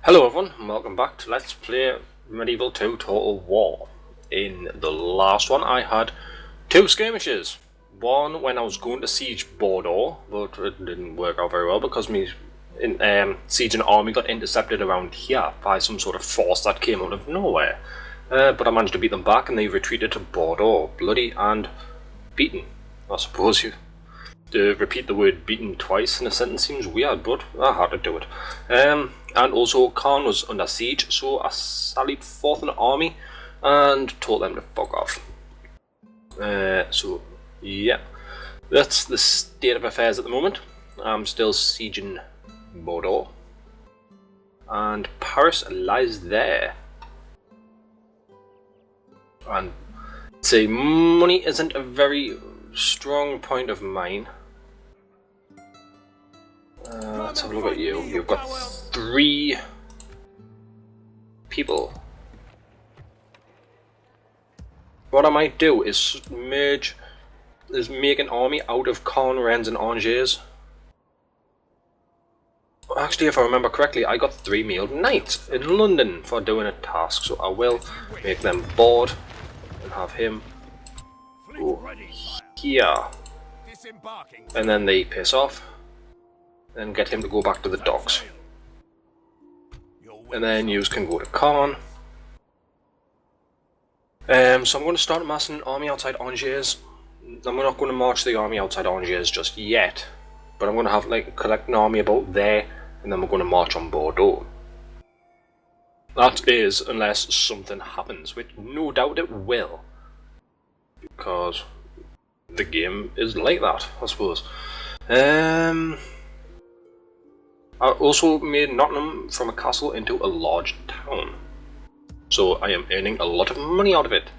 Hello everyone, and welcome back to Let's Play Medieval 2 Total War. In the last one I had two skirmishes. One when I was going to siege Bordeaux, but it didn't work out very well because my sieging army got intercepted around here by some sort of force that came out of nowhere. But I managed to beat them back and they retreated to Bordeaux, bloody and beaten. I suppose you to repeat the word beaten twice in a sentence seems weird, but I had to do it. And also Caen was under siege, so I sallied forth an army and told them to fuck off. So yeah, that's the state of affairs at the moment. I'm still sieging Bordeaux, and Paris lies there. And say money isn't a very strong point of mine. Let's have a look at you. You've got 3 people. What I might do is make an army out of Caen, Rennes and Angers. Actually, if I remember correctly, I got 3 mailed knights in London for doing a task, so I will make them bored and have him go here. And then they piss off. Then get him to go back to the docks. And then you can go to Caen. So I'm going to start amassing an army outside Angers. I'm not going to march the army outside Angers just yet, but I'm going to have collect an army about there, and then we're going to march on Bordeaux. That is, unless something happens, which no doubt it will, because the game is like that, I suppose. I also made Nottingham from a castle into a large town, so I am earning a lot of money out of it.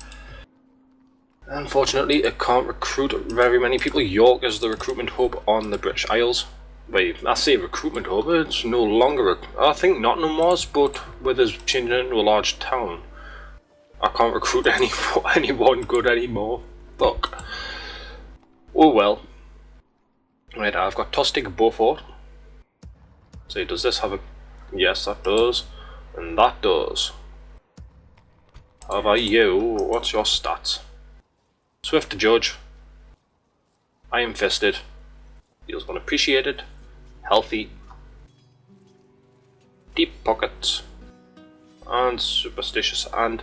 Unfortunately, it can't recruit very many people. York is the recruitment hub on the British Isles. Wait, I say recruitment hub, it's no longer I think Nottingham was, but with us changing it into a large town, I can't recruit anyone good anymore. Fuck. Oh well. Right, I've got Tostig Beaufort. So does this have a... Yes, that does. And that does. How about you? What's your stats? Swift to judge. Iron fisted. Feels unappreciated. Healthy. Deep pockets. And superstitious. And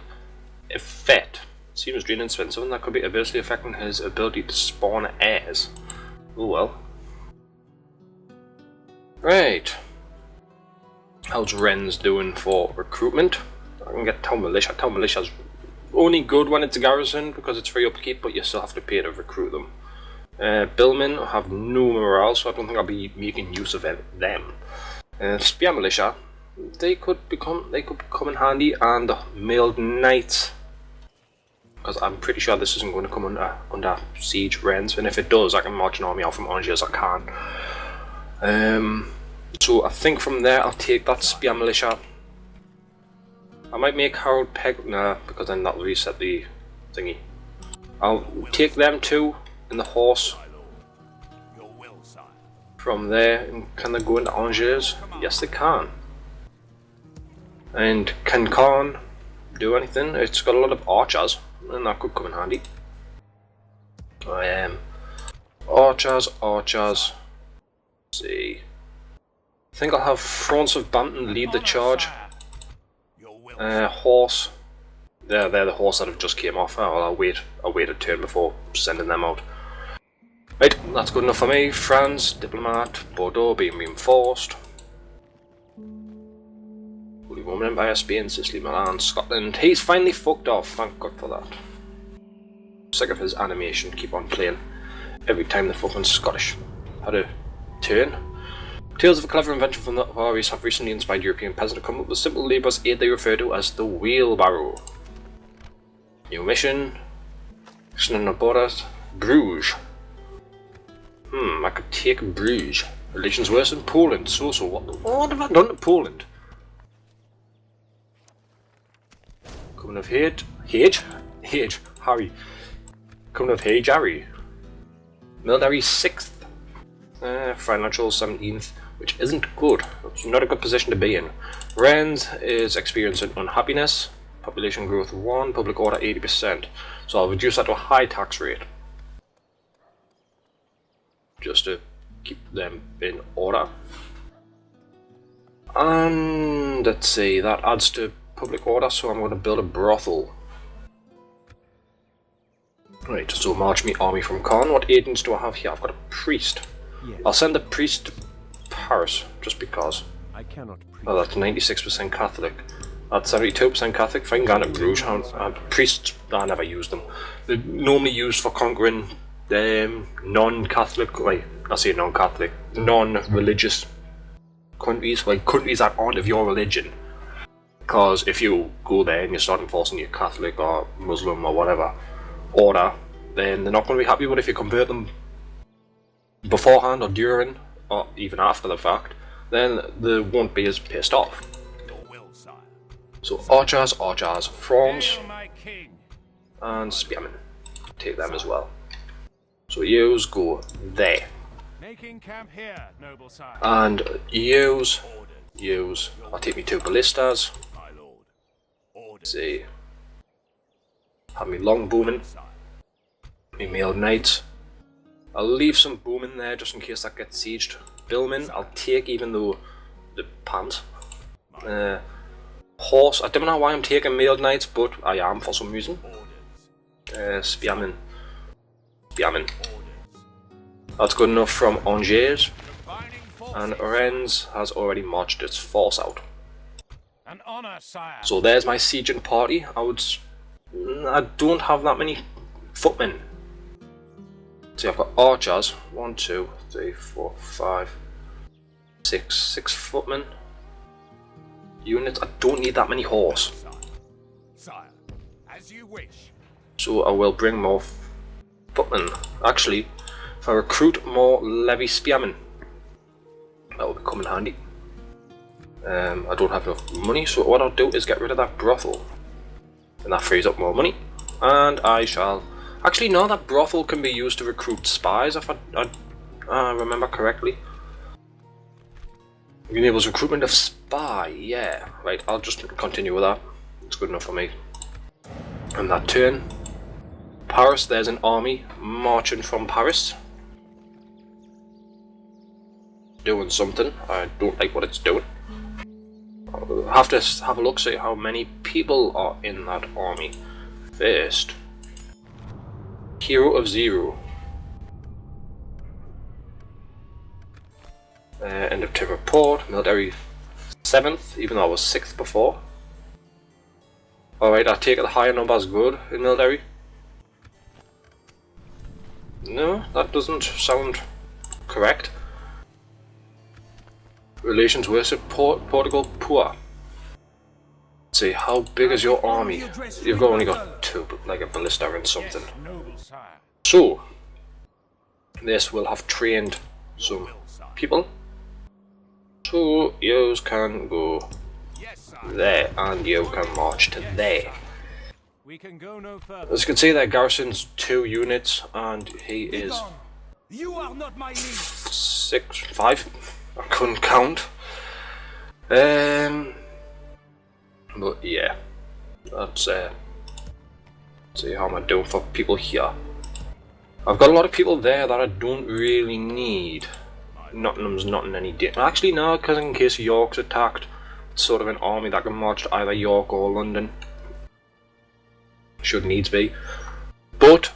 effete. Seems drained and expensive, and that could be adversely affecting his ability to spawn heirs. Oh well. Right. How's Rennes doing for recruitment? I can get Town Militia. Town Militia's only good when it's a garrison because it's free upkeep, but you still have to pay to recruit them. Billmen have no morale, so I don't think I'll be making use of them. Spear Militia, they could come in handy, and the mailed knights, because I'm pretty sure this isn't going to come under siege Rennes, and if it does, I can march an army out from Angers. I can. So I think from there I'll take that Spear Militia. I might make Harold Peg, nah, because then that'll reset the thingy. I'll take them 2 in the horse. From there, and can they go into Angers? Yes they can. And can Caen do anything? It's got a lot of archers, and that could come in handy. Archers. Let's see. I think I'll have France of Banton lead the charge. Horse. They're the horse that have just came off. Oh, well, I'll wait a turn before sending them out. Right, that's good enough for me. France, diplomat, Bordeaux being reinforced. Holy Roman Empire, Spain, Sicily, Milan, Scotland. He's finally fucked off. Thank God for that. Sick of his animation. Keep on playing every time the fucking Scottish had a turn. Tales of a clever invention from the Far East have recently inspired European peasants to come up with simple labourer's aid they refer to as the wheelbarrow. New mission. Bruges. I could take Bruges. Relations worse in Poland. So what have I done to Poland? Coming of Harry. Coming of Harry. Military 6th. Financial 17th. which isn't good. It's not a good position to be in. Rennes is experiencing unhappiness. Population growth 1, public order 80%. So I'll reduce that to a high tax rate, just to keep them in order. And let's see, that adds to public order, so I'm going to build a brothel. Right, so march me army from Caen. What agents do I have here? I've got a priest. Yes. I'll send the priest to Paris, just because. I cannot. Oh, that's 96% Catholic. That's 72% Catholic. If I can go to Bruges, priests, I never use them. They're normally used for conquering non-Catholic, like, I say non-Catholic, non-religious countries, like countries that aren't of your religion. Because if you go there and you start enforcing your Catholic or Muslim or whatever order, then they're not going to be happy. But if you convert them beforehand or during or even after the fact, then they won't be as pissed off. So archers, Franz, and spearmen. Take them as well. So yous go there. Making camp here, noble sire. And yous, I'll take me 2 ballistas. Let's see. Have me long booming. Me mailed knights. I'll leave some booming there just in case that gets sieged. Billmen, I'll take, even though the pants. Horse, I don't know why I'm taking mailed knights, but I am for some reason. Spearmen. That's good enough from Angers. And Rennes has already marched its force out. So there's my sieging party. I don't have that many footmen. See, I've got archers. 1, 2, 3, 4, 5, 6 footmen. Units. I don't need that many horse. So I will bring more footmen. Actually, if I recruit more levy spearmen, that will come in handy. I don't have enough money, so what I'll do is get rid of that brothel, and that frees up more money. And I shall actually, no, that brothel can be used to recruit spies if I remember correctly. Enables recruitment of spy, yeah. Right, I'll just continue with that. It's good enough for me. And that turn. Paris, there's an army marching from Paris. Doing something. I don't like what it's doing. I'll have to have a look, see how many people are in that army. First. Hero of 0. End of term report, military 7th, even though I was 6th before. Alright, I take it the higher number is good in military. No, that doesn't sound correct. Relations with Portugal poor. Let's see, how big is your army? You've only got 2, like a ballista and something. So, this will have trained some people. So you can go there, and you can march to there. As you can see, their garrison's 2 units, and he is 6, 5. I couldn't count. But yeah, that's see how am I doing for people here. I've got a lot of people there that I don't really need. Nottingham's not in any danger. Actually, no, because in case York's attacked, it's sort of an army that can march to either York or London. Should needs be. But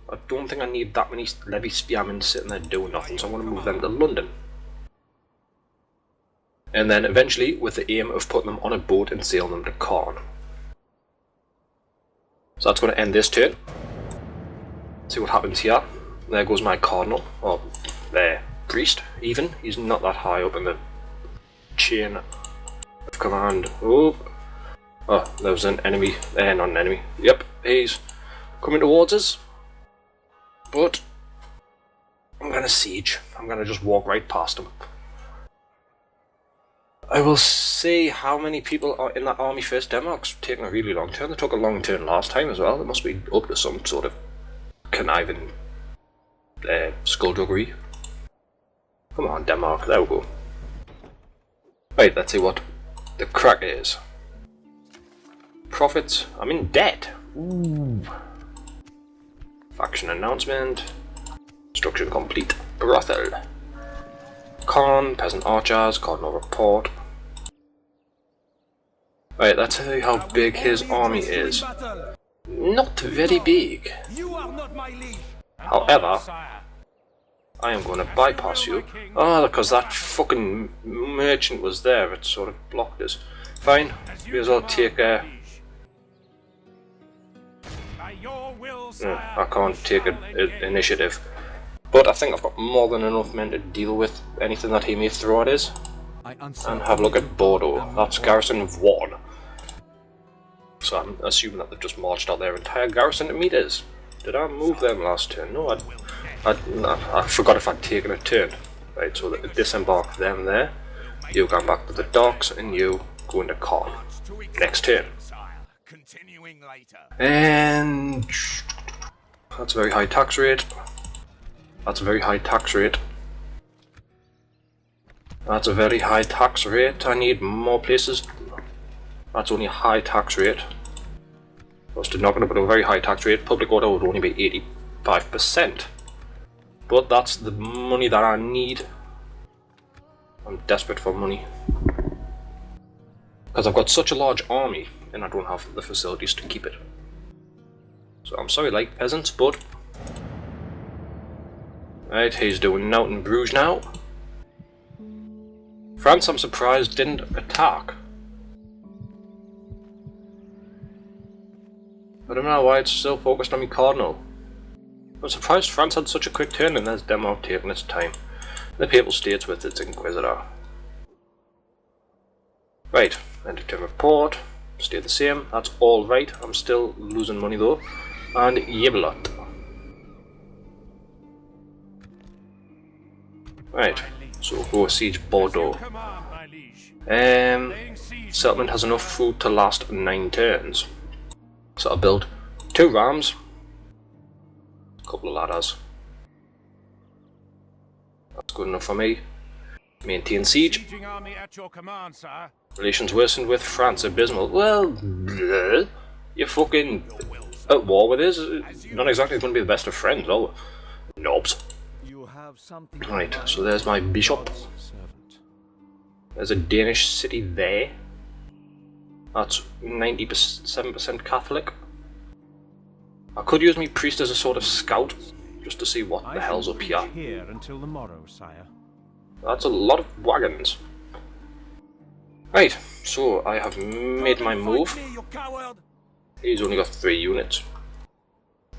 I don't think I need that many levy spearmen sitting there doing nothing, so I'm going to move them to London. And then eventually, with the aim of putting them on a boat and sailing them to Caen. So that's going to end this turn. See what happens here. There goes my cardinal, or there. Priest, even. He's not that high up in the chain of command. Oh, there's an enemy. Not an enemy. Yep, he's coming towards us. But I'm gonna siege. I'm gonna just walk right past him. I will see how many people are in that army first. Denmark's taking a really long turn. They took a long turn last time as well. They must be up to some sort of conniving skullduggery. Come on, Denmark, there we go. Right, let's see what the crack is. Profits, I'm in debt. Ooh. Faction announcement. Construction complete. Brothel. Con, peasant archers, cardinal report. Right, let's see how big his army is. Not very big. However, I am going to bypass you. Oh, because that fucking merchant was there, it sort of blocked us. Fine, may as well take I can't take an initiative. But I think I've got more than enough men to deal with anything that he may throw at us. And have a look at Bordeaux. That's garrison of 1. So I'm assuming that they've just marched out their entire garrison to meet us. Did I move them last turn? No, I forgot if I'd taken a turn. Right, so disembark them there. You come back to the docks, and you go into Con. Next turn. And that's a very high tax rate. That's a very high tax rate. That's a very high tax rate. I need more places. That's only a high tax rate. I was not going to put a very high tax rate. Public order would only be 85%. But that's the money that I need. I'm desperate for money. Because I've got such a large army and I don't have the facilities to keep it. So I'm sorry, like peasants, but... Right, he's doing out in Bruges now. France, I'm surprised, didn't attack. I don't know why it's still focused on me Cardinal. I'm surprised France had such a quick turn and there's Denmark taking its time. The Papal States with its Inquisitor. Right, enter report. Stay the same, that's all right. I'm still losing money though. And Yebelot. Right, so go siege Bordeaux. Settlement has enough food to last 9 turns. So I'll build 2 rams, a couple of ladders. That's good enough for me. Maintain siege. Relations worsened with France, abysmal. Well, bleh, you're fucking at war with us. Not exactly going to be the best of friends, though. Knobs. Right, so there's my bishop. There's a Danish city there. That's 97% Catholic. I could use my priest as a sort of scout, just to see what the hell's up here. Until the morrow, sire. That's a lot of wagons. Right, so I have made my move. He's only got 3 units.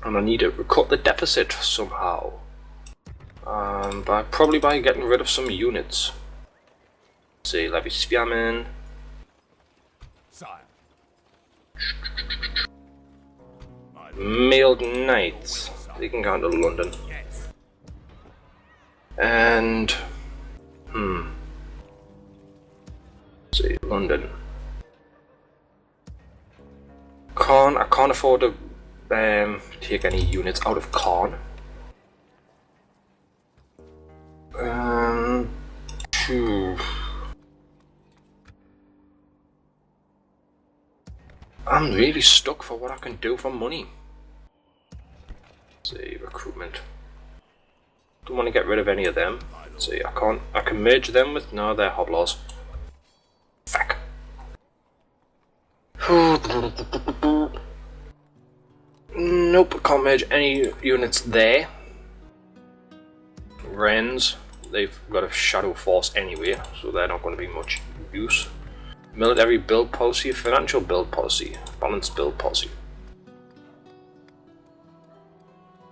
And I need to cut the deficit somehow. Probably by getting rid of some units. Say, Levy Spearmen. Mailed Knights. They can go into London. And... say, London. I can't afford to take any units out of Caen. I'm really stuck for what I can do for money. Say recruitment. Don't want to get rid of any of them. See, I can merge them with, no, they're hoblaws. Fuck. Nope, can't merge any units there. Wrens, they've got a shadow force anyway, so they're not going to be much use. Military build policy, financial build policy, balanced build policy.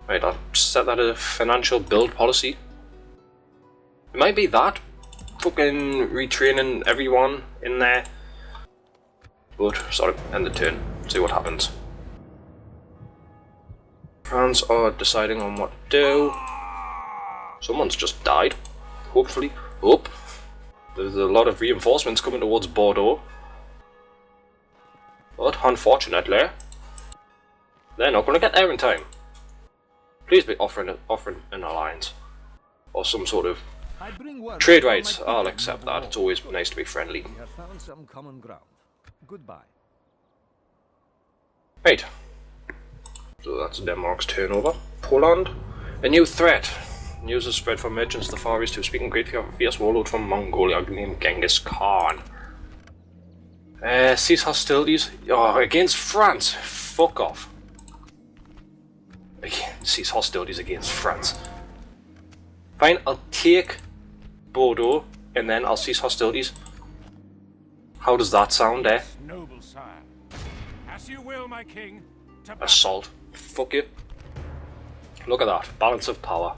Right, I'll set that as a financial build policy. It might be that. Fucking retraining everyone in there. But, sorry, end the turn. See what happens. France are deciding on what to do. Someone's just died. Hopefully. Hope. There's a lot of reinforcements coming towards Bordeaux. But, unfortunately, they're not going to get there in time. Please be offering an alliance. Or some sort of I bring word Trade from my rights, people I'll in accept that. Bordeaux. It's always nice to be friendly. We have found some common ground. Goodbye. Right. So that's Denmark's turnover. Poland. A new threat. News has spread from merchants to the Far East who speak in great fear of a fierce warlord from Mongolia named Genghis Khan. Cease hostilities. Oh, against France. Fuck off. Cease hostilities against France. Fine, I'll take Bordeaux and then I'll cease hostilities. How does that sound, eh? Noble sire. As you will, my king. Assault. Fuck you. Look at that. Balance of power.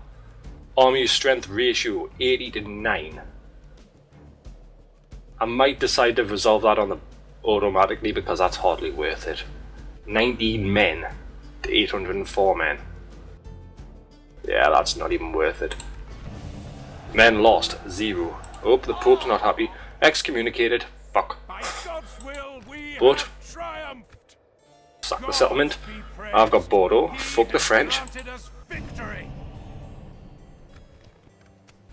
Army strength ratio 80 to 9. I might decide to resolve that on the automatically because that's hardly worth it. 19 men to 804 men. Yeah, that's not even worth it. Men lost 0. Oh, the Pope's not happy. Excommunicated. Fuck. By God's will, we But have triumphed. sack the settlement. I've got Bordeaux. Fuck the French. Granted us victory.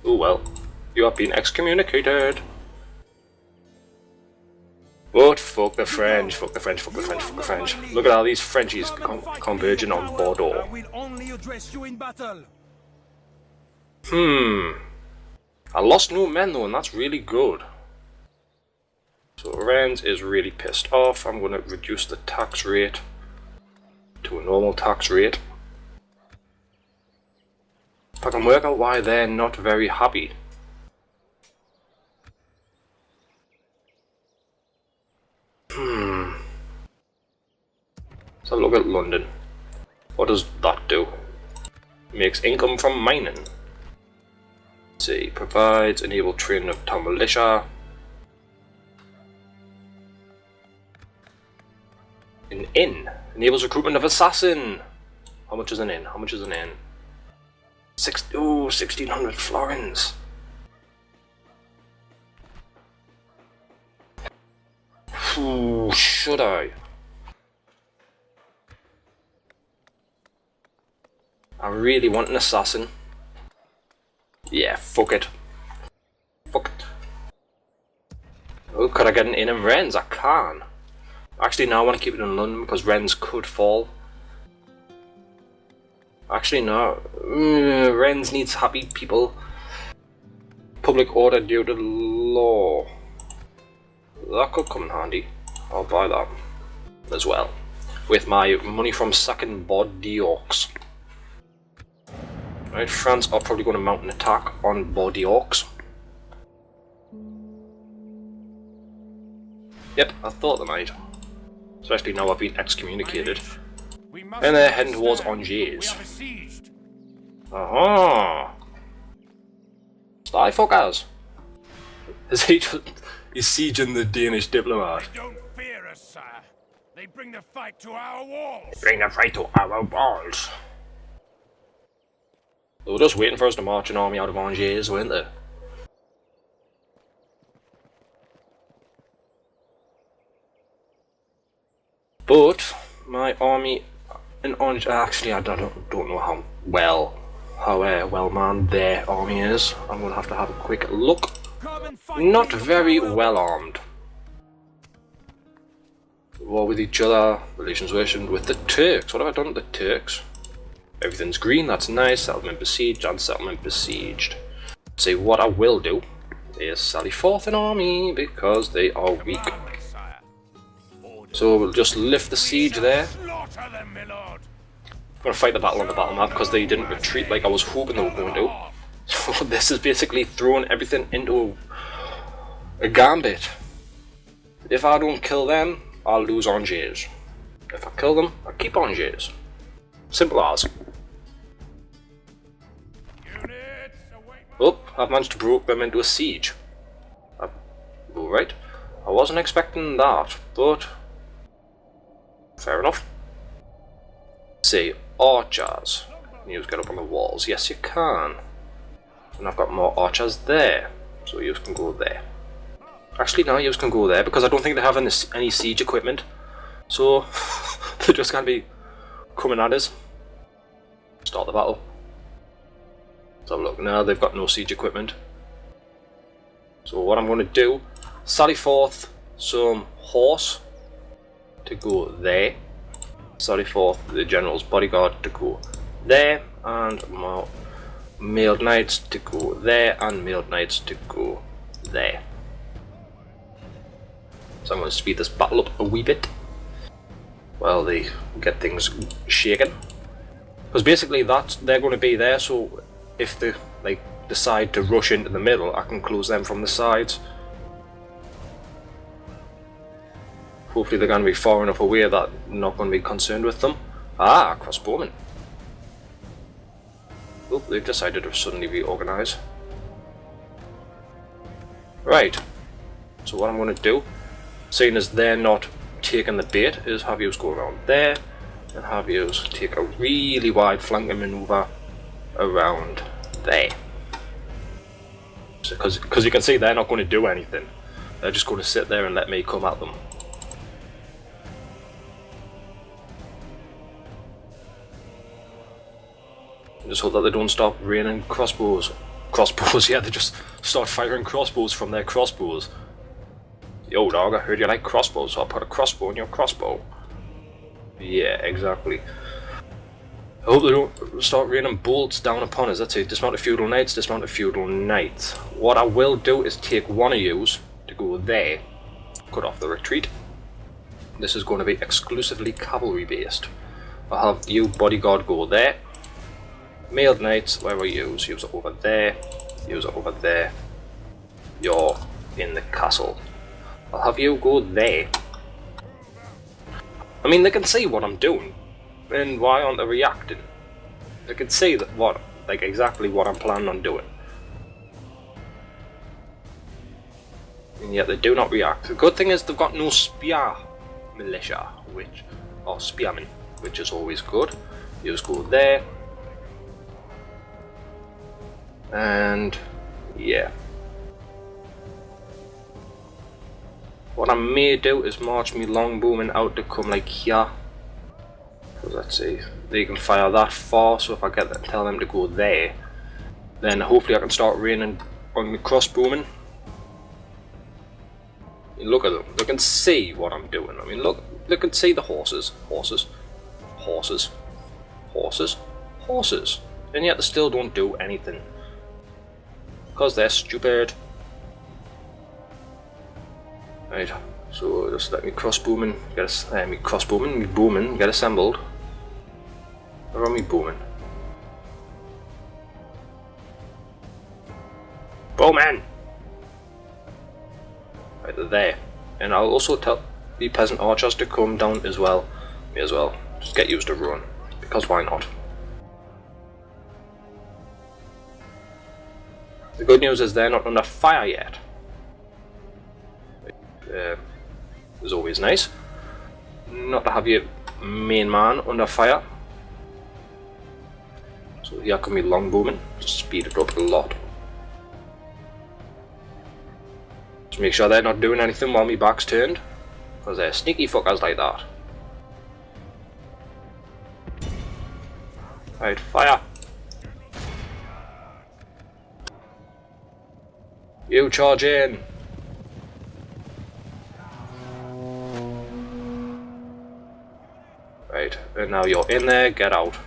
Oh well. You have been excommunicated. But fuck the French, fuck the French, fuck the French, fuck the French. Look at how these Frenchies converging on Bordeaux. I will only address you in battle. I lost no men though, and that's really good. So Rennes is really pissed off. I'm going to reduce the tax rate to a normal tax rate. If I can work out why they're not very happy. Let's have a look at London. What does that do? Makes income from mining. Let's see, provides enable training of town militia. An inn enables recruitment of assassin. How much is an inn? How much is an inn? 1600 florins. Ooh, should I? I really want an assassin. Yeah, fuck it. Fuck it. Oh, could I get an inn in Rennes? I can. Actually, no, I want to keep it in London because Rennes could fall. Actually, no. Rennes needs happy people. Public order due to law. That could come in handy. I'll buy that as well. With my money from sacking Bordeaux. Right, France are probably going to mount an attack on Bordeaux. Yep, I thought they might. Especially now I've been excommunicated. And they're heading towards Angers. Aha! Sly fuckers! Is he just... He's sieging the Danish diplomat. They don't fear us, sire. They bring the fight to our walls. Bring the fight to our walls. They were just waiting for us to march an army out of Angers, weren't they? But my army in Angers, actually I don't know how well manned their army is. I'm gonna have a quick look. Not very well armed. War with each other, relations worsened with the Turks. What have I done with the Turks? Everything's green, that's nice. Settlement besieged and settlement besieged. See, what I will do is sally forth an army because they are weak. So we'll just lift the siege there. I'm gonna fight the battle on the battle map because they didn't retreat like I was hoping they were going to. So this is basically throwing everything into a gambit. If I don't kill them, I'll lose Angers. If I kill them, I keep Angers. Simple as. Oh, I've managed to provoke them into a siege. Alright. I wasn't expecting that, but fair enough. Say, archers. Can you get up on the walls? Yes, you can. And I've got more archers there, so you can go there. Actually, no, you can go there because I don't think they have any siege equipment. So they're just gonna be coming at us. Start the battle. Let's have a look. Now they've got no siege equipment. So what I'm going to do, sally forth some horse to go there, sally forth the general's bodyguard to go there, and more mailed knights to go there, and mailed knights to go there. So I'm going to speed this battle up a wee bit while they get things shaken, because basically they're going to be there, so if they decide to rush into the middle, I can close them from the sides. Hopefully they're going to be far enough away that I'm not going to be concerned with them. Ah, crossbowmen. Oh, they've decided to suddenly reorganize. Right, so what I'm going to do, seeing as they're not taking the bait, is have you go around there and have you take a really wide flanking maneuver around there. Because you can see they're not going to do anything, they're just going to sit there and let me come at them. Just hope that they don't stop raining crossbows. Crossbows, yeah, they just start firing crossbows from their crossbows. Yo dog, I heard you like crossbows, so I'll put a crossbow in your crossbow. Yeah, exactly. I hope they don't start raining bolts down upon us. That's it, dismount of feudal knights, dismount of feudal knights. What I will do is take one of yous to go there, cut off the retreat. This is going to be exclusively cavalry based. I'll have you bodyguard go there. Mailed knights, where are yous? Yous are over there, yous are over there. You're in the castle. I'll have you go there. I mean, they can see what I'm doing, and why aren't they reacting? They can see that exactly what I'm planning on doing, and yet they do not react. The good thing is they've got no spear militia, or spearmen, which is always good. You just go there, and yeah. What I may do is march me longbowmen out to come like here. Because let's see, they can fire that far, so if I get them, tell them to go there, then hopefully I can start raining on the crossbowmen. Look at them, they can see what I'm doing. I mean, look, they can see the horses, horses, horses, horses, horses, and yet they still don't do anything. Because they're stupid. Right, so just let me crossbowmen me bowmen get assembled. Where are me bowmen? Bowmen! Right, they're there. And I'll also tell the peasant archers to come down as well. Me as well. Just get used to run. Because why not? The good news is they're not under fire yet. Is always nice. Not to have your main man under fire. So here come me longbowmen. Just speed it up a lot. Just make sure they're not doing anything while my back's turned, because they're sneaky fuckers like that. Right, fire! You charge in! Right, and now you're in there, get out.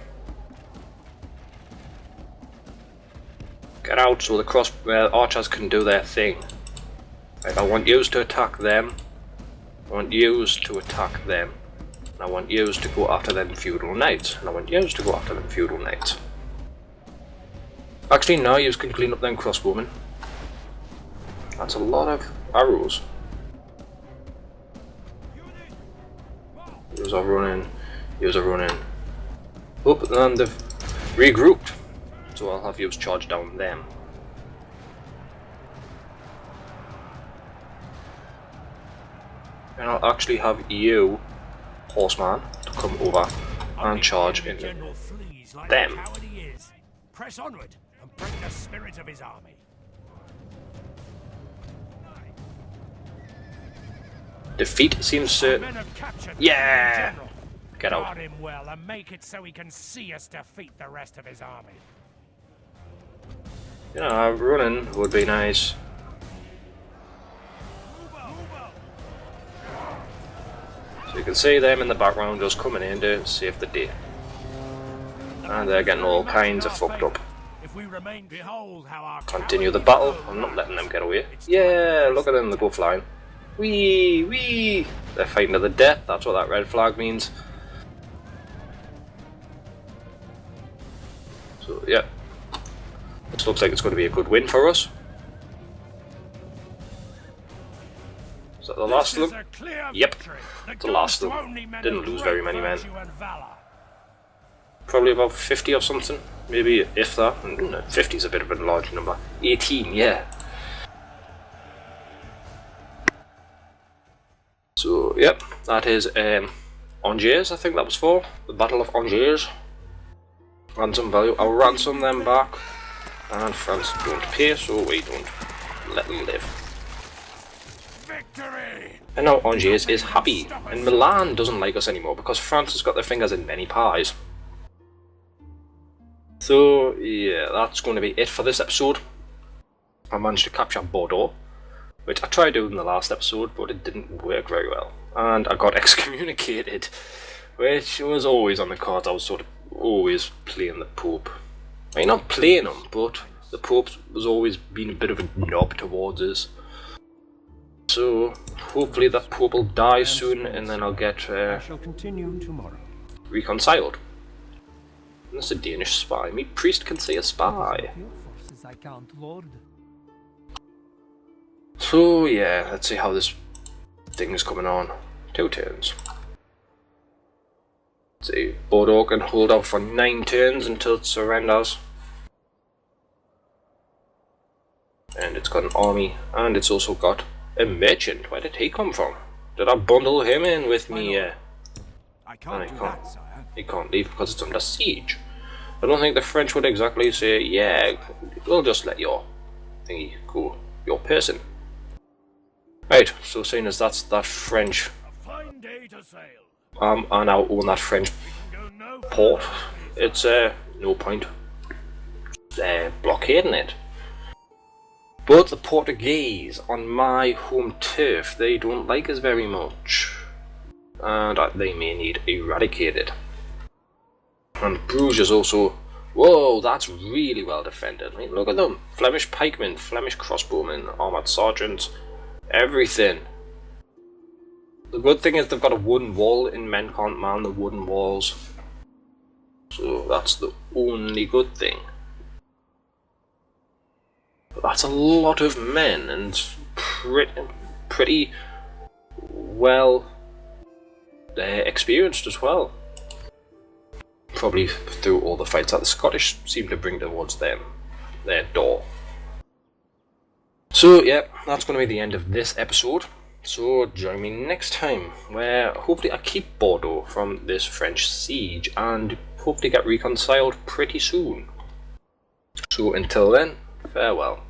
Get out so the archers can do their thing. Right, I want yous to attack them. I want yous to attack them. And I want yous to go after them feudal knights. And I want yous to go after them feudal knights. Actually, now yous can clean up them crossbowmen. That's a lot of arrows. Yous are running. Yous are running. Up, and they've regrouped. So I'll have yous charge down them. And I'll actually have you, horseman, to come over and charge into them. Press onward and break the spirit of his army. Defeat seems certain. Yeah! Get out. Guard him well and make it so he can see us defeat the rest of his army. You know, running would be nice. You can see them in the background just coming in to save the day. And they're getting all kinds of fucked up. Continue the battle. I'm not letting them get away. Yeah, look at them, they go flying. Wee, wee! They're fighting to the death, that's what that red flag means. So, yeah. This looks like it's going to be a good win for us. Is that the last of them? Yep, the last of them. Didn't lose very many men. Probably about 50 or something. Maybe if that. No, 50 is a bit of a large number. 18, yeah. So, yep, that is Angers, I think that was for. The Battle of Angers. Ransom value. I'll ransom them back. And France don't pay, so we don't let them live. Victory! And now Angers is happy, and Milan doesn't like us anymore because France has got their fingers in many pies. So yeah, that's going to be it for this episode. I managed to capture Bordeaux, which I tried doing in the last episode, but it didn't work very well. And I got excommunicated, which was always on the cards. I was sort of always playing the Pope. I mean, not playing him, but the Pope was always being a bit of a knob towards us. So hopefully that Pope will die soon, and then I'll get reconciled. And that's a Danish spy. Me priest can say a spy. So yeah, let's see how this thing is coming on. 2 turns. Let's see, Bordeaux can hold out for 9 turns until it surrenders. And it's got an army, and it's also got a merchant. Where did he come from? Did I bundle him in with me? I can't do that, sire. He can't leave because it's under siege. I don't think the French would exactly say, yeah, we'll just let your thingy go, your person. Right, so seeing as that's that French, Fine day to sail. I now own that French port. It's no point blockading it. But the Portuguese on my home turf, they don't like us very much, and they may need eradicated. And Bruges is also, whoa, that's really well defended. I mean, look at them, Flemish pikemen, Flemish crossbowmen, armoured sergeants, everything. The good thing is they've got a wooden wall, and men can't man the wooden walls. So that's the only good thing. But that's a lot of men, and pretty well experienced as well. Probably through all the fights that the Scottish seem to bring towards them, their door. So yeah, that's going to be the end of this episode. So join me next time, where hopefully I keep Bordeaux from this French siege and hopefully get reconciled pretty soon. So until then, farewell.